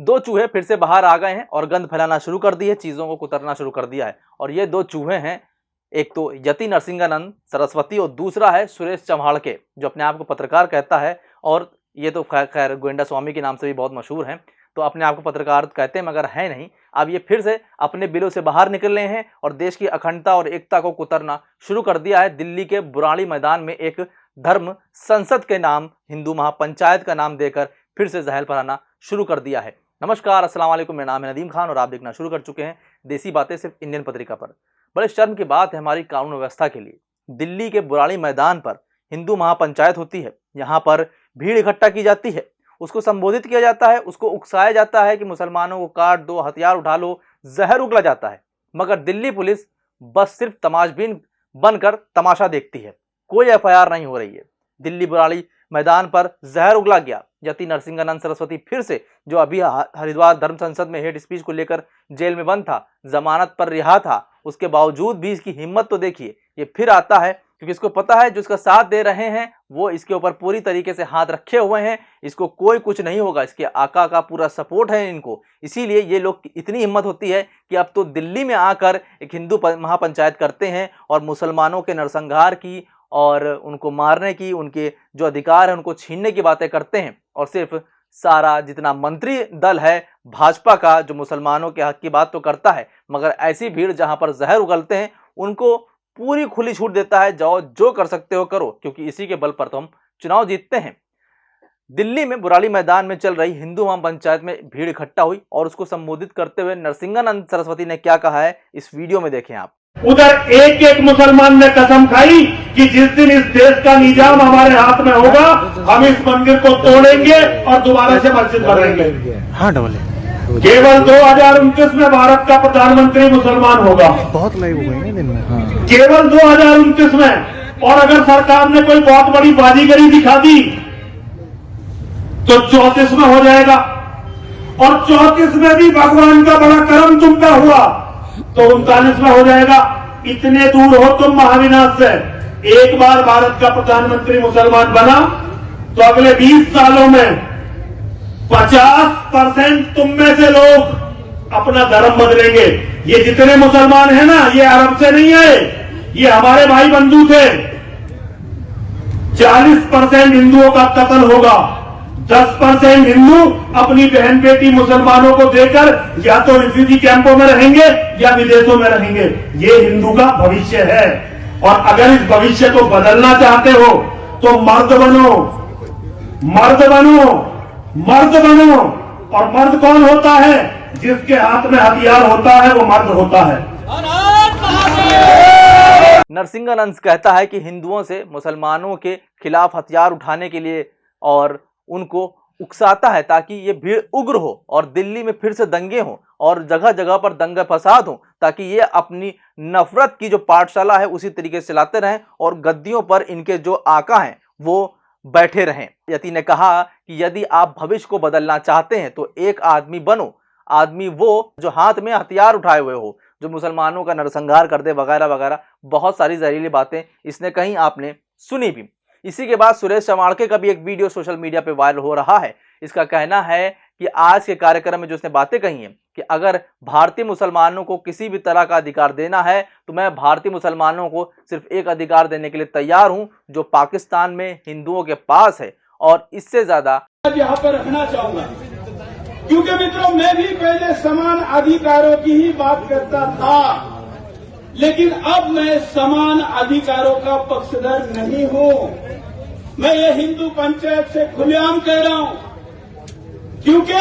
दो चूहे फिर से बाहर आ गए हैं और गंद फैलाना शुरू कर दी है, चीज़ों को कुतरना शुरू कर दिया है। और ये दो चूहे हैं, एक तो यति नरसिंहानंद सरस्वती और दूसरा है सुरेश चम्हाड़के, जो अपने आप को पत्रकार कहता है। और ये तो खैर गोविंदा स्वामी के नाम से भी बहुत मशहूर हैं, तो अपने आप को पत्रकार कहते हैं मगर है नहीं। अब ये फिर से अपने बिलों से बाहर निकले हैं और देश की अखंडता और एकता को कुतरना शुरू कर दिया है। दिल्ली के बुराड़ी मैदान में एक धर्म संसद के नाम हिंदू महापंचायत का नाम देकर फिर से जहर फैलाना शुरू कर दिया है। नमस्कार, अस्सलाम वालेकुम, मेरा नाम है नदीम खान और आप देखना शुरू कर चुके हैं देसी बातें सिर्फ इंडियन पत्रिका पर। बड़े शर्म की बात है हमारी कानून व्यवस्था के लिए। दिल्ली के बुराड़ी मैदान पर हिंदू महापंचायत होती है, यहाँ पर भीड़ इकट्ठा की जाती है, उसको संबोधित किया जाता है, उसको उकसाया जाता है कि मुसलमानों को काट दो, हथियार उठा लो, जहर उगला जाता है। मगर दिल्ली पुलिस बस सिर्फ तमाशबीन बनकर तमाशा देखती है, कोई एफआईआर नहीं हो रही है। दिल्ली बुराड़ी मैदान पर जहर उगला गया। यति नरसिंहानंद सरस्वती फिर से, जो अभी हरिद्वार धर्म संसद में हेट स्पीच को लेकर जेल में बंद था, जमानत पर रिहा था, उसके बावजूद भी इसकी हिम्मत तो देखिए, ये फिर आता है क्योंकि इसको पता है जो इसका साथ दे रहे हैं वो इसके ऊपर पूरी तरीके से हाथ रखे हुए हैं, इसको कोई कुछ नहीं होगा, इसके आका का पूरा सपोर्ट है इनको। इसीलिए ये लोग इतनी हिम्मत होती है कि अब तो दिल्ली में आकर एक हिंदू महापंचायत करते हैं और मुसलमानों के नरसंहार की और उनको मारने की, उनके जो अधिकार है उनको छीनने की बातें करते हैं। और सिर्फ सारा जितना मंत्री दल है भाजपा का, जो मुसलमानों के हक की बात तो करता है, मगर ऐसी भीड़ जहां पर जहर उगलते हैं उनको पूरी खुली छूट देता है, जाओ जो कर सकते हो करो, क्योंकि इसी के बल पर तो हम चुनाव जीतते हैं। दिल्ली में बुराड़ी मैदान में चल रही हिंदू महापंचायत में भीड़ इकट्ठा हुई और उसको संबोधित करते हुए नरसिंहानंद सरस्वती ने क्या कहा है, इस वीडियो में देखें आप। उधर एक एक मुसलमान ने कसम खाई कि जिस दिन इस देश का निजाम हमारे हाथ में होगा हम इस मंदिर को तोड़ेंगे और दोबारा से मस्जिद बनाएंगे। हाँ, डबल केवल 2029 में भारत का प्रधानमंत्री मुसलमान होगा। बहुत लाइव हो गई दिन में। हाँ। केवल 2029 में। और अगर सरकार ने कोई बहुत बड़ी बाजीगरी दिखा दी तो 34 में हो जाएगा। और 34 में भी भगवान का बड़ा करम तुम पे हुआ तो 39 में हो जाएगा। इतने दूर हो तुम महाविनाश से। एक बार भारत का प्रधानमंत्री मुसलमान बना तो अगले 20 सालों में 50% तुम में से लोग अपना धर्म बदलेंगे। ये जितने मुसलमान हैं ना, ये अरब से नहीं आए, ये हमारे भाई बंधु थे। 40% हिंदुओं का कत्ल होगा। 10% हिंदू अपनी बहन बेटी मुसलमानों को देकर या तो रिफ्यूजी कैंपों में रहेंगे या विदेशों में रहेंगे। ये हिंदू का भविष्य है। और अगर इस भविष्य को बदलना चाहते हो तो मर्द बनो, मर्द बनो, मर्द बनो। और मर्द कौन होता है? जिसके हाथ में हथियार होता है वो मर्द होता है। नरसिंहानंद कहता है कि हिंदुओं से मुसलमानों के खिलाफ हथियार उठाने के लिए और उनको उकसाता है ताकि ये भीड़ उग्र हो और दिल्ली में फिर से दंगे हों और जगह जगह पर दंगा फसाद हो, ताकि ये अपनी नफरत की जो पाठशाला है उसी तरीके से चलाते रहें और गद्दियों पर इनके जो आका हैं वो बैठे रहें। यति ने कहा कि यदि आप भविष्य को बदलना चाहते हैं तो एक आदमी बनो, आदमी वो जो हाथ में हथियार उठाए हुए हो, जो मुसलमानों का नरसंहार कर दे, वगैरह वगैरह बहुत सारी जहरीली बातें इसने कहीं, आपने सुनी भी। इसी के बाद सुरेश चम्हाड़के का भी एक वीडियो सोशल मीडिया पे वायरल हो रहा है। इसका कहना है कि आज के कार्यक्रम में जो उसने बातें कही हैं कि अगर भारतीय मुसलमानों को किसी भी तरह का अधिकार देना है तो मैं भारतीय मुसलमानों को सिर्फ एक अधिकार देने के लिए तैयार हूं, जो पाकिस्तान में हिंदुओं के पास है, और इससे ज्यादा यहाँ पर रखना चाहूंगा। क्योंकि मित्रों, मैं भी पहले समान अधिकारों की ही बात करता था, लेकिन अब मैं समान अधिकारों का पक्षधर नहीं हूं। मैं ये हिंदू पंचायत से खुलेआम कह रहा हूं, क्योंकि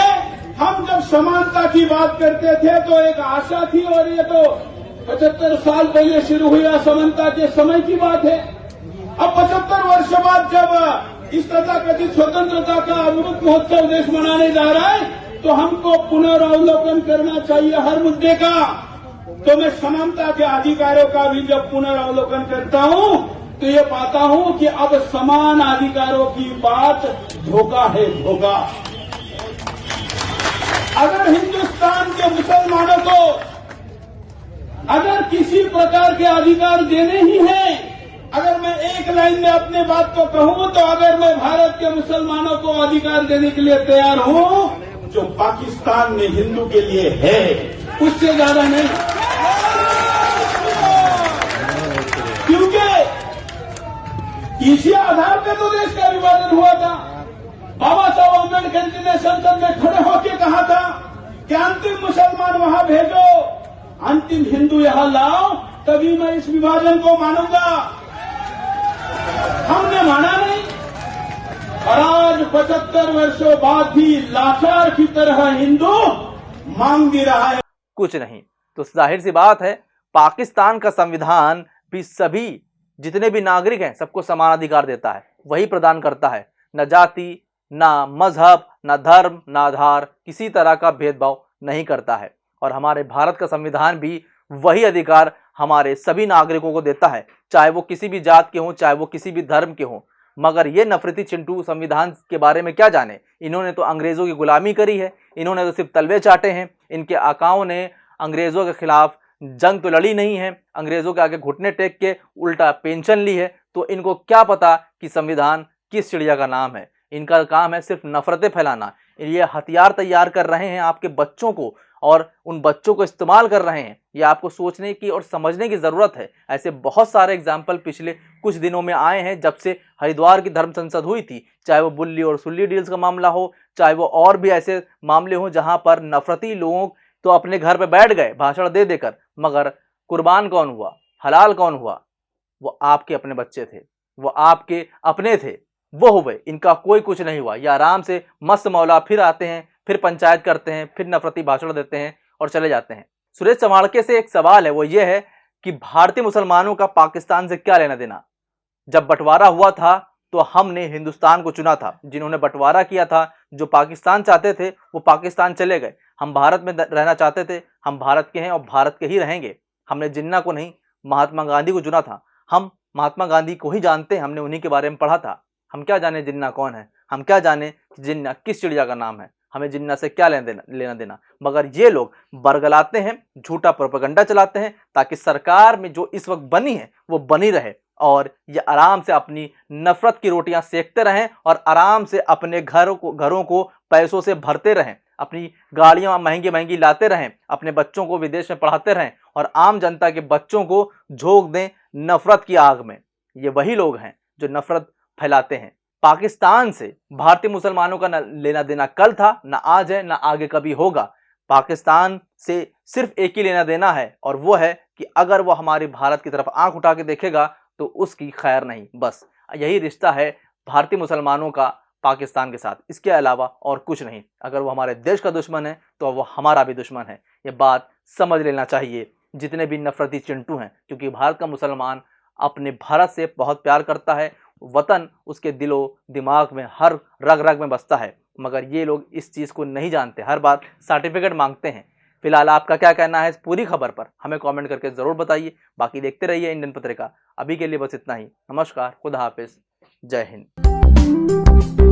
हम जब समानता की बात करते थे तो एक आशा थी, और ये तो 75 साल पहले शुरू हुई असमानता के समय की बात है। अब 75 वर्ष बाद जब इस तथाकथित स्वतंत्रता का अमृत महोत्सव देश मनाने जा रहा है तो हमको पुनरावलोकन करना चाहिए हर मुद्दे का। तो मैं समानता के अधिकारों का भी जब पुनरावलोकन करता हूं तो ये पाता हूं कि अब समान अधिकारों की बात धोखा है, धोखा। अगर हिंदुस्तान के मुसलमानों को अगर किसी प्रकार के अधिकार देने ही हैं, अगर मैं एक लाइन में अपने बात को कहूं तो अगर मैं भारत के मुसलमानों को अधिकार देने के लिए तैयार हूं, जो पाकिस्तान में हिंदू के लिए है, उससे ज्यादा नहीं। क्योंकि इसी आधार पर तो देश का विभाजन हुआ था। बाबा साहब अम्बेडकर जी ने संसद में खड़े होकर कहा था कि अंतिम मुसलमान वहां भेजो, अंतिम हिंदू यहां लाओ, तभी मैं इस विभाजन को मानूंगा। हमने माना नहीं, और आज 75 वर्षों बाद भी लाचार की तरह हिंदू मांग भी रहा है। कुछ नहीं तो जाहिर सी बात है, पाकिस्तान का संविधान भी सभी जितने भी नागरिक हैं सबको समान अधिकार देता है, वही प्रदान करता है। न जाति, ना मजहब, ना धर्म, ना आधार, किसी तरह का भेदभाव नहीं करता है। और हमारे भारत का संविधान भी वही अधिकार हमारे सभी नागरिकों को देता है, चाहे वो किसी भी जात के हों, चाहे वो किसी भी धर्म के हों। मगर ये नफरती चिंटू संविधान के बारे में क्या जाने। इन्होंने तो अंग्रेजों की गुलामी करी है, इन्होंने तो सिर्फ तलवे चाटे हैं। इनके आकाओं ने अंग्रेजों के खिलाफ जंग तो लड़ी नहीं है, अंग्रेजों के आगे घुटने टेक के उल्टा पेंशन ली है। तो इनको क्या पता कि संविधान किस चिड़िया का नाम है। इनका काम है सिर्फ नफरतें फैलाना। ये हथियार तैयार कर रहे हैं आपके बच्चों को, और उन बच्चों को इस्तेमाल कर रहे हैं। ये आपको सोचने की और समझने की ज़रूरत है। ऐसे बहुत सारे एग्जाम्पल पिछले कुछ दिनों में आए हैं, जब से हरिद्वार की धर्म संसद हुई थी, चाहे वो बुल्ली और सुल्ली डील्स का मामला हो, चाहे वो और भी ऐसे मामले हों जहां पर नफरती लोग तो अपने घर पे बैठ गए भाषण दे देकर, मगर कुर्बान कौन हुआ, हलाल कौन हुआ? वो आपके अपने बच्चे थे, वो आपके अपने थे, वो हुए। इनका कोई कुछ नहीं हुआ। ये आराम से मस्त मौला फिर आते हैं, फिर पंचायत करते हैं, फिर नफरती भाषण देते हैं और चले जाते हैं। सुरेश चमाड़के से एक सवाल है, वो ये है कि भारतीय मुसलमानों का पाकिस्तान से क्या लेना देना। जब बंटवारा हुआ था तो हमने हिंदुस्तान को चुना था। जिन्होंने बंटवारा किया था, जो पाकिस्तान चाहते थे, वो पाकिस्तान चले गए। हम भारत में रहना चाहते थे, हम भारत के हैं और भारत के ही रहेंगे। हमने जिन्ना को नहीं, महात्मा गांधी को चुना था। हम महात्मा गांधी को ही जानते हैं, हमने उन्हीं के बारे में पढ़ा था। हम क्या जाने जिन्ना कौन है, हम क्या जाने जिन्ना किस चिड़िया का नाम है, हमें जिन्ना से क्या लेना देना। मगर ये लोग बरगलाते हैं, झूठा प्रोपेगेंडा चलाते हैं, ताकि सरकार में जो इस वक्त बनी है वो बनी रहे, और ये आराम से अपनी नफरत की रोटियां सेकते रहें और आराम से अपने घरों को पैसों से भरते रहें, अपनी गाड़ियां महंगी महंगी लाते रहें, अपने बच्चों को विदेश में पढ़ाते रहें और आम जनता के बच्चों को झोंक दें नफरत की आग में। ये वही लोग हैं जो नफरत फैलाते हैं। पाकिस्तान से भारतीय मुसलमानों का न लेना देना कल था, न आज है, न आगे कभी होगा। पाकिस्तान से सिर्फ एक ही लेना देना है, और वो है कि अगर वो हमारे भारत की तरफ आंख उठा के देखेगा तो उसकी खैर नहीं। बस यही रिश्ता है भारतीय मुसलमानों का पाकिस्तान के साथ, इसके अलावा और कुछ नहीं। अगर वो हमारे देश का दुश्मन है तो वो हमारा भी दुश्मन है। ये बात समझ लेना चाहिए जितने भी नफरती चिंटू हैं, क्योंकि भारत का मुसलमान अपने भारत से बहुत प्यार करता है। वतन उसके दिलो दिमाग में, हर रग रग में बसता है। मगर ये लोग इस चीज़ को नहीं जानते, हर बार सर्टिफिकेट मांगते हैं। फिलहाल आपका क्या कहना है इस पूरी खबर पर, हमें कमेंट करके ज़रूर बताइए। बाकी देखते रहिए इंडियन पत्रिका। अभी के लिए बस इतना ही। नमस्कार, खुदा हाफिज, जय हिंद।